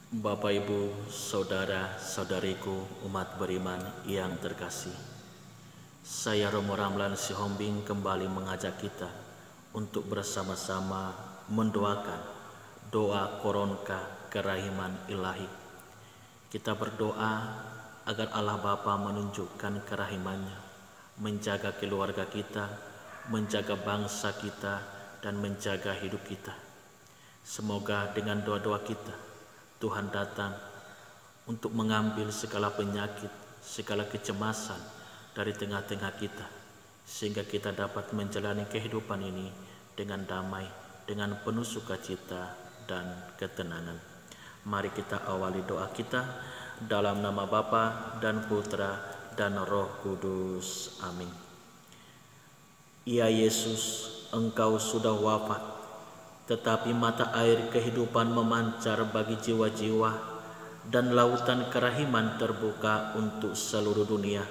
Bapak, Ibu, Saudara-saudariku, umat beriman yang terkasih, saya Romo Ramlan Sihombing kembali mengajak kita untuk bersama-sama mendoakan doa koronka kerahiman ilahi. Kita berdoa agar Allah Bapa menunjukkan kerahimannya, menjaga keluarga kita, menjaga bangsa kita, dan menjaga hidup kita. Semoga dengan doa-doa kita Tuhan datang untuk mengambil segala penyakit, segala kecemasan dari tengah-tengah kita, sehingga kita dapat menjalani kehidupan ini dengan damai, dengan penuh sukacita dan ketenangan. Mari kita awali doa kita dalam nama Bapa dan Putra dan Roh Kudus. Amin. Ya Yesus, Engkau sudah wafat, tetapi mata air kehidupan memancar bagi jiwa-jiwa dan lautan kerahiman terbuka untuk seluruh dunia.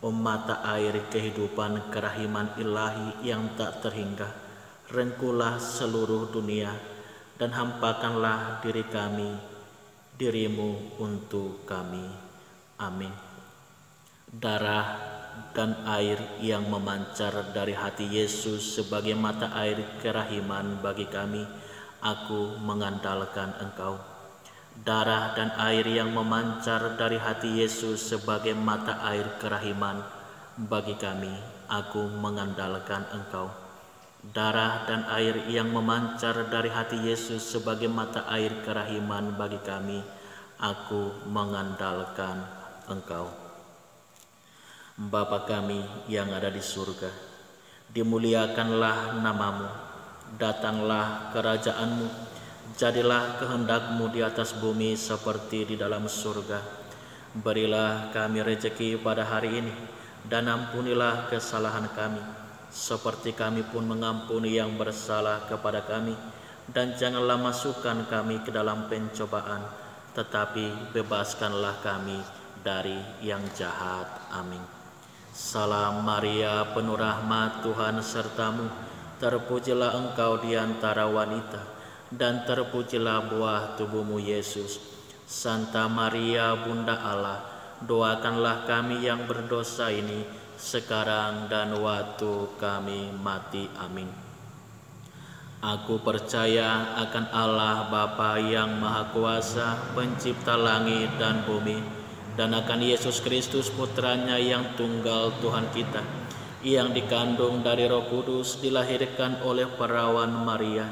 Mata air kehidupan kerahiman ilahi yang tak terhingga, rengkuhlah seluruh dunia dan hampakanlah diri kami, dirimu untuk kami. Amin. Darah dan air yang memancar dari hati Yesus sebagai mata air kerahiman bagi kami, aku mengandalkan Engkau. Darah dan air yang memancar dari hati Yesus sebagai mata air kerahiman bagi kami, aku mengandalkan Engkau. Darah dan air yang memancar dari hati Yesus sebagai mata air kerahiman bagi kami, aku mengandalkan Engkau. Bapa kami yang ada di surga, dimuliakanlah namamu, datanglah kerajaanmu, jadilah kehendak-Mu di atas bumi seperti di dalam surga. Berilah kami rezeki pada hari ini, dan ampunilah kesalahan kami, seperti kami pun mengampuni yang bersalah kepada kami. Dan janganlah masukkan kami ke dalam pencobaan, tetapi bebaskanlah kami dari yang jahat. Amin. Salam Maria, penuh rahmat, Tuhan sertamu, terpujilah engkau di antara wanita, dan terpujilah buah tubuhmu Yesus. Santa Maria, Bunda Allah, doakanlah kami yang berdosa ini, sekarang dan waktu kami mati. Amin. Aku percaya akan Allah Bapa yang Maha Kuasa, pencipta langit dan bumi, dan akan Yesus Kristus putranya yang tunggal Tuhan kita, yang dikandung dari Roh Kudus, dilahirkan oleh perawan Maria,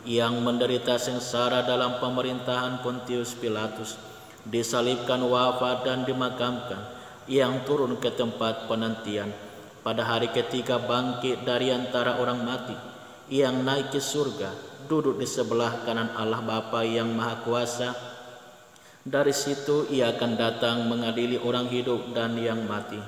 yang menderita sengsara dalam pemerintahan Pontius Pilatus, disalibkan, wafat dan dimakamkan, yang turun ke tempat penantian, pada hari ketiga bangkit dari antara orang mati, yang naik ke surga, duduk di sebelah kanan Allah Bapa yang Maha Kuasa. Dari situ Ia akan datang mengadili orang hidup dan yang mati.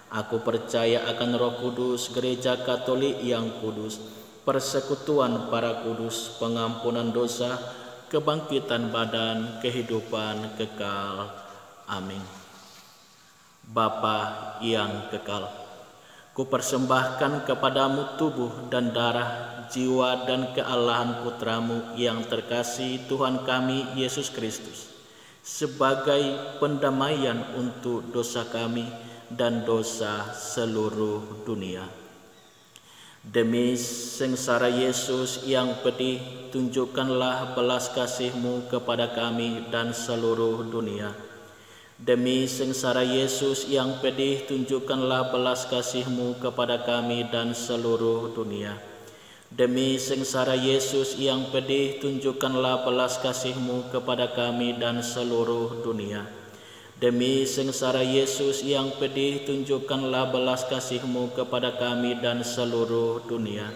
Aku percaya akan Roh Kudus, gereja Katolik yang kudus, persekutuan para kudus, pengampunan dosa, kebangkitan badan, kehidupan kekal. Amin. Bapa yang kekal, kupersembahkan kepadamu tubuh dan darah, jiwa dan kealahan putramu yang terkasih, Tuhan kami Yesus Kristus, sebagai pendamaian untuk dosa kami dan dosa seluruh dunia. Demi sengsara Yesus yang pedih, tunjukkanlah belas kasih-Mu kepada kami dan seluruh dunia. Demi sengsara Yesus yang pedih, tunjukkanlah belas kasih-Mu kepada kami dan seluruh dunia. Demi sengsara Yesus yang pedih, tunjukkanlah belas kasih-Mu kepada kami dan seluruh dunia. Demi sengsara Yesus yang pedih, tunjukkanlah belas kasih-Mu kepada kami dan seluruh dunia.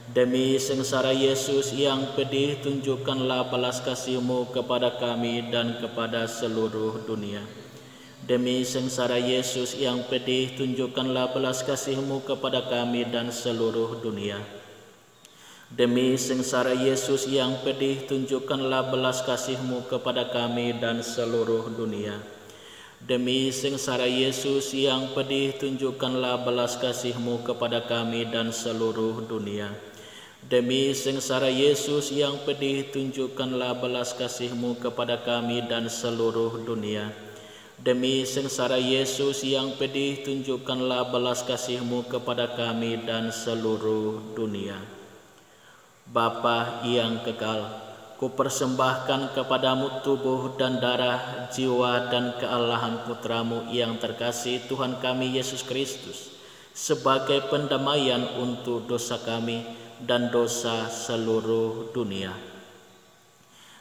Demi sengsara Yesus yang pedih, tunjukkanlah belas kasih-Mu kepada kami dan kepada seluruh dunia. Demi sengsara Yesus yang pedih, tunjukkanlah belas kasih-Mu kepada kami dan seluruh dunia. Demi sengsara Yesus yang pedih, tunjukkanlah belas kasih-Mu kepada kami dan seluruh dunia. Demi sengsara Yesus yang pedih, tunjukkanlah belas kasih-Mu kepada kami dan seluruh dunia. Demi sengsara Yesus yang pedih, tunjukkanlah belas kasih-Mu kepada kami dan seluruh dunia. Demi sengsara Yesus yang pedih, tunjukkanlah belas kasih-Mu kepada kami dan seluruh dunia. Bapa yang kekal, Kupersembahkan kepadamu tubuh dan darah, jiwa dan kealahan Putramu yang terkasih, Tuhan kami Yesus Kristus, sebagai pendamaian untuk dosa kami dan dosa seluruh dunia.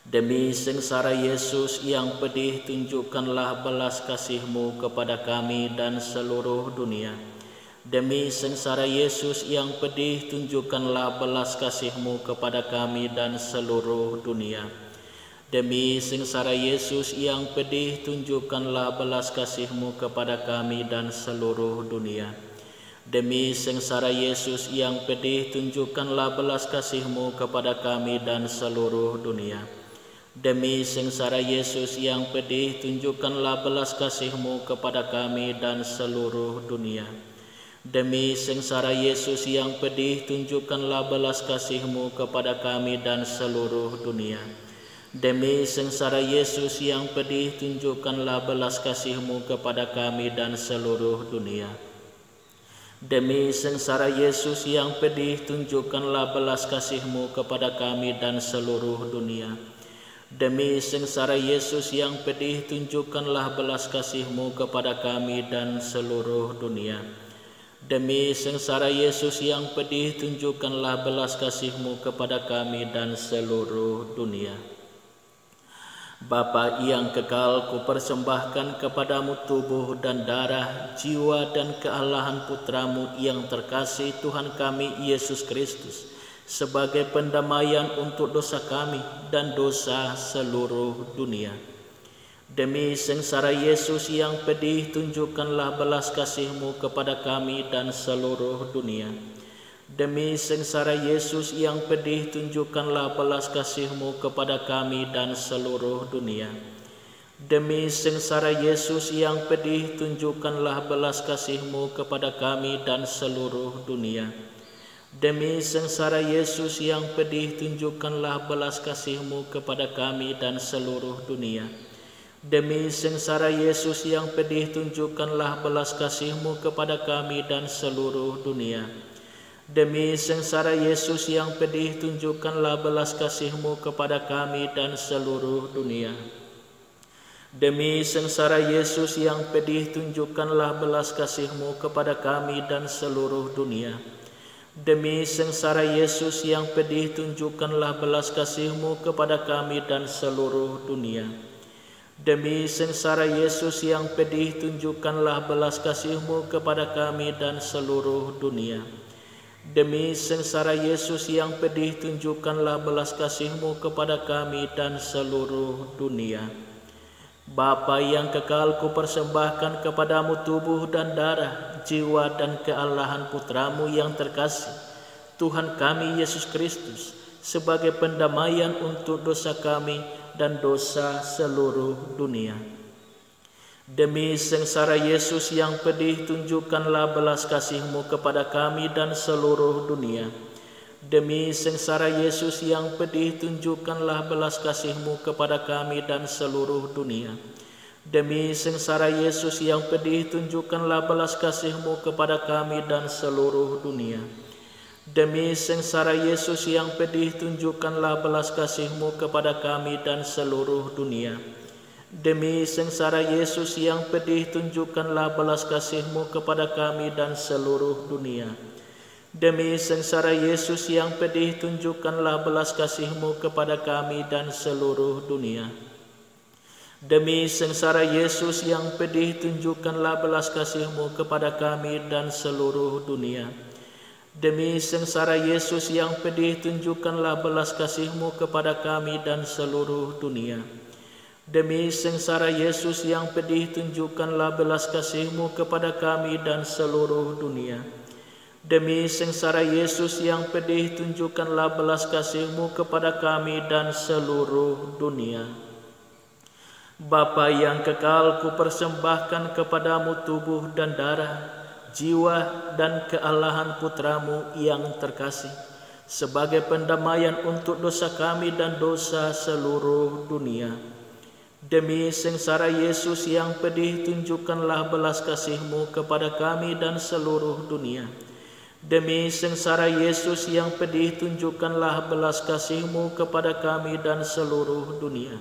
Demi sengsara Yesus yang pedih, tunjukkanlah belas kasih-Mu kepada kami dan seluruh dunia. Demi sengsara Yesus yang pedih, tunjukkanlah belas kasih-Mu kepada kami dan seluruh dunia. Demi sengsara Yesus yang pedih, tunjukkanlah belas kasih-Mu kepada kami dan seluruh dunia. Demi sengsara Yesus yang pedih, tunjukkanlah belas kasih-Mu kepada kami dan seluruh dunia. Demi sengsara Yesus yang pedih, tunjukkanlah belas kasih-Mu kepada kami dan seluruh dunia. Demi sengsara Yesus yang pedih, tunjukkanlah belas kasih-Mu kepada kami dan seluruh dunia. Demi sengsara Yesus yang pedih, tunjukkanlah belas kasih-Mu kepada kami dan seluruh dunia. Demi sengsara Yesus yang pedih, tunjukkanlah belas kasih-Mu kepada kami dan seluruh dunia. Demi sengsara Yesus yang pedih, tunjukkanlah belas kasih-Mu kepada kami dan seluruh dunia. Demi sengsara Yesus yang pedih, tunjukkanlah belas kasih-Mu kepada kami dan seluruh dunia. Bapa yang kekal, Kupersembahkan kepadamu tubuh dan darah, jiwa dan kealahan Putramu yang terkasih, Tuhan kami Yesus Kristus, sebagai pendamaian untuk dosa kami dan dosa seluruh dunia. Demi sengsara Yesus yang pedih, tunjukkanlah belas kasih-Mu kepada kami dan seluruh dunia. Demi sengsara Yesus yang pedih, tunjukkanlah belas kasih-Mu kepada kami dan seluruh dunia. Demi sengsara Yesus yang pedih, tunjukkanlah belas kasih-Mu kepada kami dan seluruh dunia. Demi sengsara Yesus yang pedih, tunjukkanlah belas kasih-Mu kepada kami dan seluruh dunia. Demi sengsara Yesus yang pedih, tunjukkanlah belas kasih-Mu kepada kami dan seluruh dunia. Demi sengsara Yesus yang pedih, tunjukkanlah belas kasih-Mu kepada kami dan seluruh dunia. Demi sengsara Yesus yang pedih, tunjukkanlah belas kasih-Mu kepada kami dan seluruh dunia. Demi sengsara Yesus yang pedih, tunjukkanlah belas kasih-Mu kepada kami dan seluruh dunia. Demi sengsara Yesus yang pedih, tunjukkanlah belas kasih-Mu kepada kami dan seluruh dunia. Demi sengsara Yesus yang pedih, tunjukkanlah belas kasih-Mu kepada kami dan seluruh dunia. Bapa yang kekal, Kupersembahkan kepadamu tubuh dan darah, jiwa dan kealahan Putramu yang terkasih, Tuhan kami Yesus Kristus, sebagai pendamaian untuk dosa kami dan dosa seluruh dunia. Demi sengsara Yesus yang pedih, tunjukkanlah belas kasih-Mu kepada kami dan seluruh dunia. Demi sengsara Yesus yang pedih, tunjukkanlah belas kasih-Mu kepada kami dan seluruh dunia. Demi sengsara Yesus yang pedih, tunjukkanlah belas kasih-Mu kepada kami dan seluruh dunia. Demi sengsara Yesus yang pedih, tunjukkanlah belas kasih-Mu kepada kami dan seluruh dunia. Demi sengsara Yesus yang pedih, tunjukkanlah belas kasih-Mu kepada kami dan seluruh dunia. Demi sengsara Yesus yang pedih, tunjukkanlah belas kasih-Mu kepada kami dan seluruh dunia. Demi sengsara Yesus yang pedih, tunjukkanlah belas kasih-Mu kepada kami dan seluruh dunia. Demi sengsara Yesus yang pedih, tunjukkanlah belas kasih-Mu kepada kami dan seluruh dunia. Demi sengsara Yesus yang pedih, tunjukkanlah belas kasih-Mu kepada kami dan seluruh dunia. Demi sengsara Yesus yang pedih, tunjukkanlah belas kasih-Mu kepada kami dan seluruh dunia. Bapa yang kekal, Kupersembahkan kepadamu tubuh dan darah, jiwa dan kealahan Putramu yang terkasih, sebagai pendamaian untuk dosa kami dan dosa seluruh dunia. Demi sengsara Yesus yang pedih, tunjukkanlah belas kasih-Mu kepada kami dan seluruh dunia. Demi sengsara Yesus yang pedih, tunjukkanlah belas kasih-Mu kepada kami dan seluruh dunia.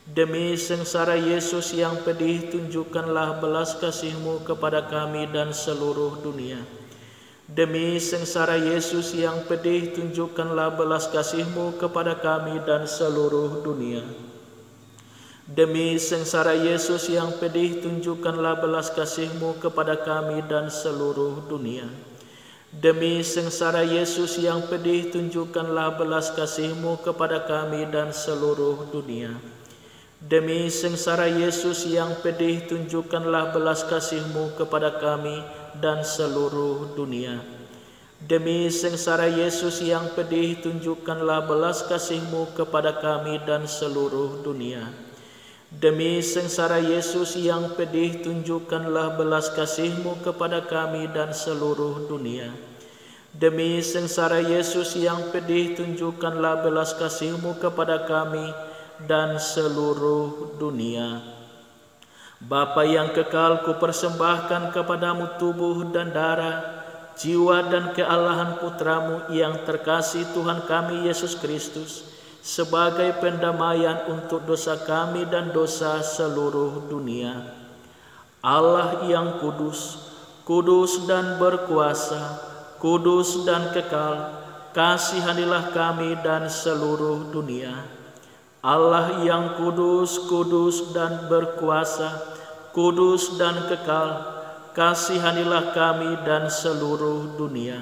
Demi sengsara Yesus yang pedih, tunjukkanlah belas kasih-Mu kepada kami dan seluruh dunia. Demi sengsara Yesus yang pedih, tunjukkanlah belas kasih-Mu kepada kami dan seluruh dunia. Demi sengsara Yesus yang pedih, tunjukkanlah belas kasih-Mu kepada kami dan seluruh dunia. Demi sengsara Yesus yang pedih, tunjukkanlah belas kasih-Mu kepada kami dan seluruh dunia. Demi sengsara Yesus yang pedih, tunjukkanlah belas kasih-Mu kepada kami dan seluruh dunia. Demi sengsara Yesus yang pedih, tunjukkanlah belas kasih-Mu kepada kami dan seluruh dunia. Demi sengsara Yesus yang pedih, tunjukkanlah belas kasih-Mu kepada kami dan seluruh dunia. Demi sengsara Yesus yang pedih, tunjukkanlah belas kasih-Mu kepada kami dan seluruh dunia. Bapa yang kekal, kupersembahkan kepadamu tubuh dan darah, jiwa dan kealahan Putra-Mu yang terkasih, Tuhan kami Yesus Kristus, sebagai pendamaian untuk dosa kami dan dosa seluruh dunia. Allah yang kudus, kudus dan berkuasa, kudus dan kekal, kasihanilah kami dan seluruh dunia. Allah yang kudus, kudus dan berkuasa, kudus dan kekal, kasihanilah kami dan seluruh dunia.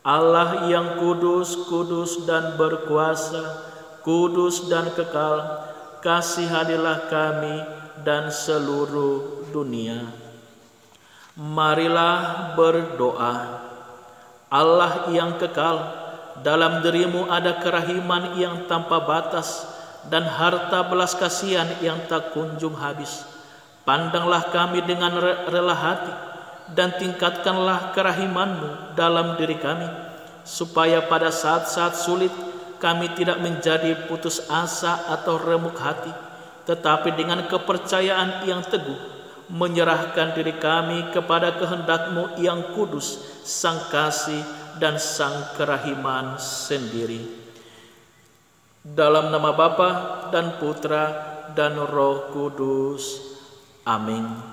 Allah yang kudus, kudus dan berkuasa, kudus dan kekal, kasihanilah kami dan seluruh dunia. Marilah berdoa. Allah yang kekal, dalam diri-Mu ada kerahiman yang tanpa batas dan harta belas kasihan yang tak kunjung habis. Pandanglah kami dengan rela hati dan tingkatkanlah kerahiman-Mu dalam diri kami, supaya pada saat-saat sulit kami tidak menjadi putus asa atau remuk hati, tetapi dengan kepercayaan yang teguh menyerahkan diri kami kepada kehendak-Mu yang kudus, sang kasih dan sang kerahiman sendiri. Dalam nama Bapa dan Putra dan Roh Kudus. Amin.